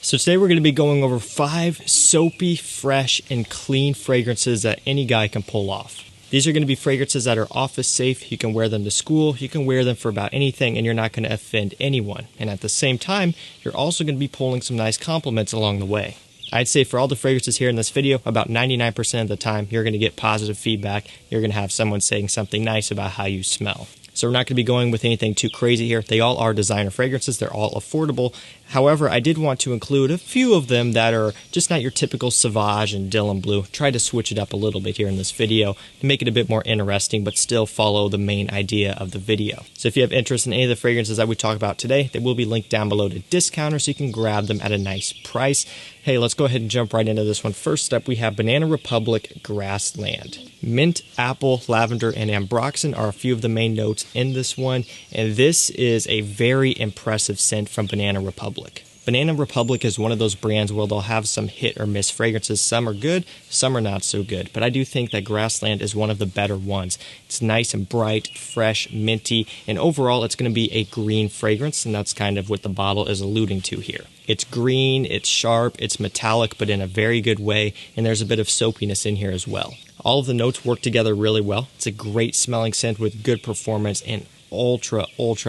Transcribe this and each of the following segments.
So today we're going to be going over 5 soapy, fresh, and clean fragrances that any guy can pull off. These are going to be fragrances that are office safe. You can wear them to school, you can wear them for about anything, and you're not going to offend anyone. And at the same time, you're also going to be pulling some nice compliments along the way. I'd say for all the fragrances here in this video, about 99% of the time, you're going to get positive feedback. You're going to have someone saying something nice about how you smell. So we're not going to be going with anything too crazy here. They all are designer fragrances. They're all affordable. However, I did want to include a few of them that are just not your typical Sauvage and Dylan Blue. Try to switch it up a little bit here in this video to make it a bit more interesting, but still follow the main idea of the video. So if you have interest in any of the fragrances that we talk about today, they will be linked down below to Discounter so you can grab them at a nice price. Hey, let's go ahead and jump right into this one. First up, we have Banana Republic Grassland. Mint, apple, lavender, and ambroxan are a few of the main notes in this one, and this is a very impressive scent from Banana Republic. Banana Republic is one of those brands where they'll have some hit or miss fragrances. Some are good, some are not so good, but I do think that Grassland is one of the better ones. It's nice and bright, fresh, minty, and overall it's going to be a green fragrance, and that's kind of what the bottle is alluding to here. It's green, it's sharp, it's metallic, but in a very good way, and there's a bit of soapiness in here as well. All of the notes work together really well. It's a great smelling scent with good performance and ultra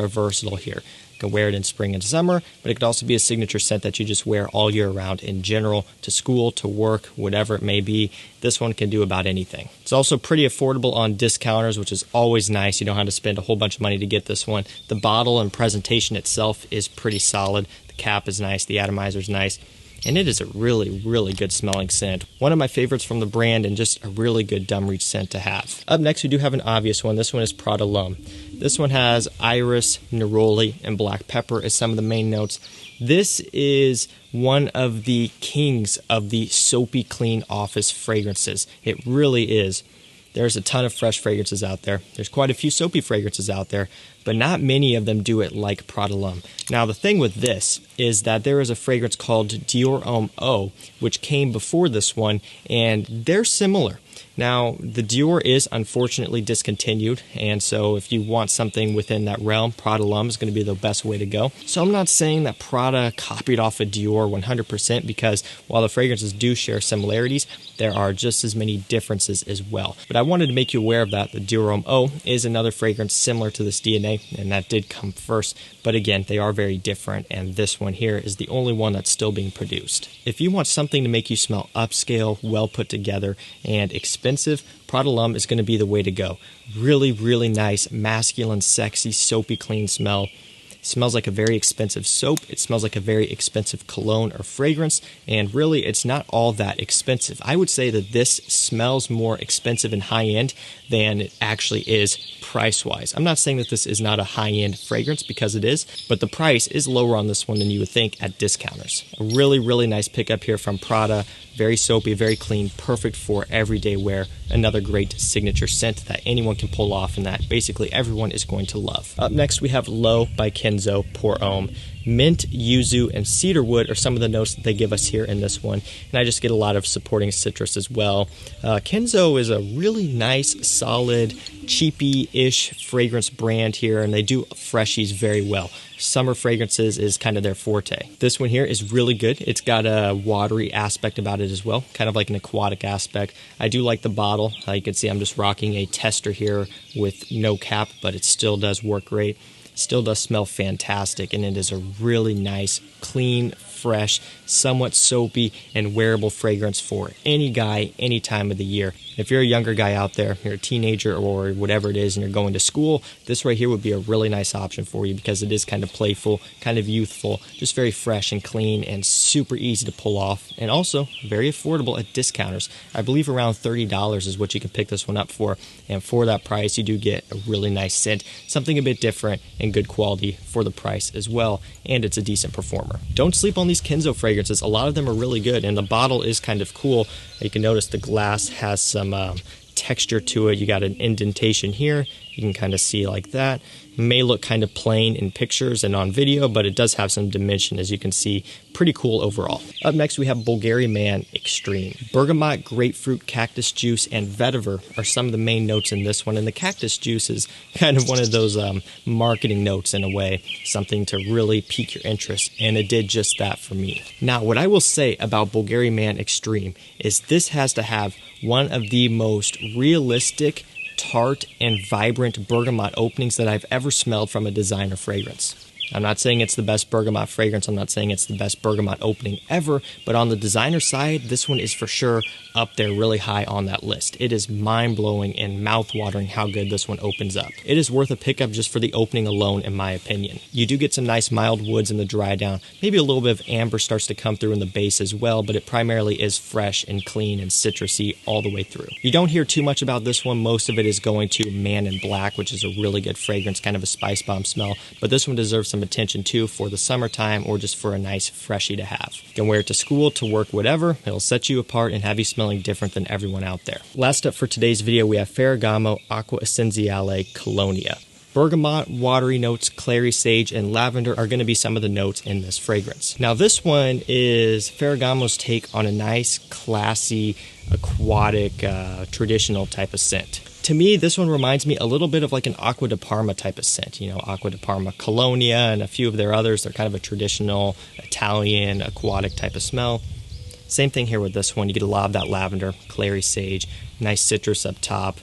versatile here. You can wear it in spring and summer, but it could also be a signature scent that you just wear all year round in general, to school, to work, whatever it may be. This one can do about anything. It's also pretty affordable on discounters, which is always nice. You don't have to spend a whole bunch of money to get this one. The bottle and presentation itself is pretty solid. The cap is nice, the atomizer is nice, and it is a really good smelling scent. One of my favorites from the brand, and just a really good dumb reach scent to have. Up next, we do have an obvious one. This one is Prada L'Homme. This one has iris, neroli, and black pepper as some of the main notes. This is one of the kings of the soapy clean office fragrances. It really is. There's a ton of fresh fragrances out there. There's quite a few soapy fragrances out there, but not many of them do it like Prada L'Homme. Now, the thing with this is that there is a fragrance called Dior Homme Eau, which came before this one, and they're similar. Now, the Dior is unfortunately discontinued, and so if you want something within that realm, Prada L'Homme is going to be the best way to go. So I'm not saying that Prada copied off of Dior 100%, because while the fragrances do share similarities, there are just as many differences as well. But I wanted to make you aware of that. The Dior Homme Eau is another fragrance similar to this DNA, and that did come first. But again, they are very different, and this one here is the only one that's still being produced. If you want something to make you smell upscale, well put together, and expensive, Prada L'Homme is going to be the way to go. Really nice, masculine, sexy, soapy, clean smell. It smells like a very expensive soap. It smells like a very expensive cologne or fragrance, and really it's not all that expensive. I would say that this smells more expensive and high-end than it actually is price-wise. I'm not saying that this is not a high-end fragrance, because it is, but the price is lower on this one than you would think at discounters. A really nice pickup here from Prada. Very soapy, very clean, perfect for everyday wear. Another great signature scent that anyone can pull off and that basically everyone is going to love. Up next, we have L'Eau by Kenzo Pour Homme. Mint, yuzu, and cedarwood are some of the notes that they give us here in this one, and I just get a lot of supporting citrus as well. Kenzo is a really nice, solid, cheapy-ish fragrance brand here, and they do freshies very well. Summer fragrances is kind of their forte. This one here is really good. It's got a watery aspect about it as well, kind of like an aquatic aspect. I do like the bottle. You can see I'm just rocking a tester here with no cap, but it still does work great. Still does smell fantastic, and it is a really nice, clean, fresh, somewhat soapy, and wearable fragrance for any guy, any time of the year. If you're a younger guy out there, you're a teenager or whatever it is, and you're going to school, this right here would be a really nice option for you, because it is kind of playful, kind of youthful, just very fresh and clean and super easy to pull off, and also very affordable at discounters. I believe around $30 is what you can pick this one up for, and for that price you do get a really nice scent, something a bit different and good quality for the price as well, and it's a decent performer. Don't sleep on these Kenzo fragrances. A lot of them are really good, and the bottle is kind of cool. You can notice the glass has some texture to it. You got an indentation here, You can kind of see like that. May look kind of plain in pictures and on video, but it does have some dimension, as you can see. Pretty cool overall. Up next, we have Bulgari Man Extreme. Bergamot, grapefruit, cactus juice, and vetiver are some of the main notes in this one, and the cactus juice is kind of one of those marketing notes in a way, something to really pique your interest, and it did just that for me. Now, what I will say about Bulgari Man Extreme is this has to have one of the most realistic, tart, and vibrant bergamot openings that I've ever smelled from a designer fragrance. I'm not saying it's the best bergamot fragrance, I'm not saying it's the best bergamot opening ever, but on the designer side, this one is for sure up there really high on that list. It is mind-blowing and mouth-watering how good this one opens up. It is worth a pickup just for the opening alone, in my opinion. You do get some nice mild woods in the dry down. Maybe a little bit of amber starts to come through in the base as well, but it primarily is fresh and clean and citrusy all the way through. You don't hear too much about this one. Most of it is going to Man in Black, which is a really good fragrance, kind of a spice bomb smell, but this one deserves some attention too for the summertime or just for a nice freshie to have. You can wear it to school, to work, whatever. It'll set you apart and have you smelling different than everyone out there. Last up for today's video, we have Ferragamo Acqua Essenziale Colognes. Bergamot, watery notes, clary sage, and lavender are going to be some of the notes in this fragrance. Now this one is Ferragamo's take on a nice, classy, aquatic, traditional type of scent. To me, this one reminds me a little bit of like an Acqua di Parma type of scent. You know, Acqua di Parma, Colognes, and a few of their others. They're kind of a traditional Italian aquatic type of smell. Same thing here with this one. You get a lot of that lavender, clary sage, nice citrus up top.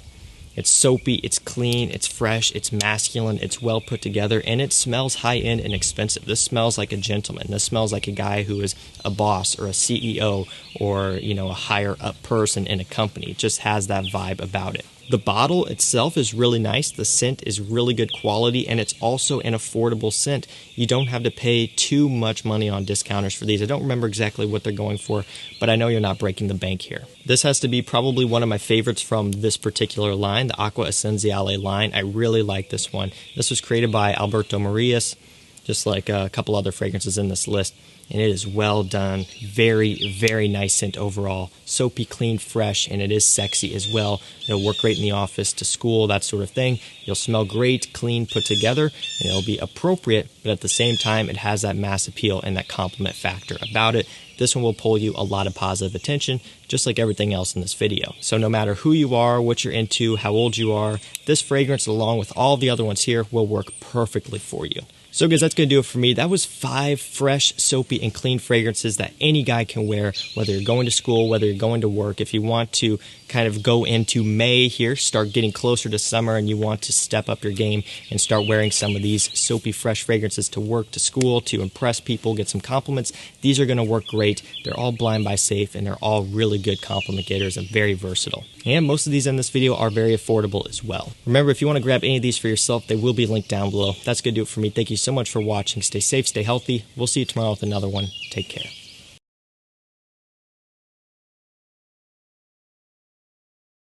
It's soapy, it's clean, it's fresh, it's masculine, it's well put together, and it smells high-end and expensive. This smells like a gentleman. This smells like a guy who is a boss or a CEO or, you know, a higher-up person in a company. It just has that vibe about it. The bottle itself is really nice. The scent is really good quality, and it's also an affordable scent. You don't have to pay too much money on discounters for these. I don't remember exactly what they're going for, but I know you're not breaking the bank here. This has to be probably one of my favorites from this particular line, the Acqua Essenziale line. I really like this one. This was created by Alberto Marias, just like a couple other fragrances in this list. And it is well done. Very, very nice scent overall. Soapy, clean, fresh, and it is sexy as well. It'll work great in the office, to school, that sort of thing. You'll smell great, clean, put together, and it'll be appropriate, but at the same time, it has that mass appeal and that compliment factor about it. This one will pull you a lot of positive attention, just like everything else in this video. So no matter who you are, what you're into, how old you are, this fragrance, along with all the other ones here, will work perfectly for you. So guys, that's going to do it for me. That was 5 fresh, soapy, and clean fragrances that any guy can wear, whether you're going to school, whether you're going to work. If you want to kind of go into May here, start getting closer to summer, and you want to step up your game and start wearing some of these soapy, fresh fragrances to work, to school, to impress people, get some compliments, these are going to work great. They're all blind buy safe, and they're all really good compliment gators and very versatile. And most of these in this video are very affordable as well. Remember, if you want to grab any of these for yourself, they will be linked down below. That's going to do it for me. Thank you so much for watching. Stay safe, stay healthy. We'll see you tomorrow with another one. Take care.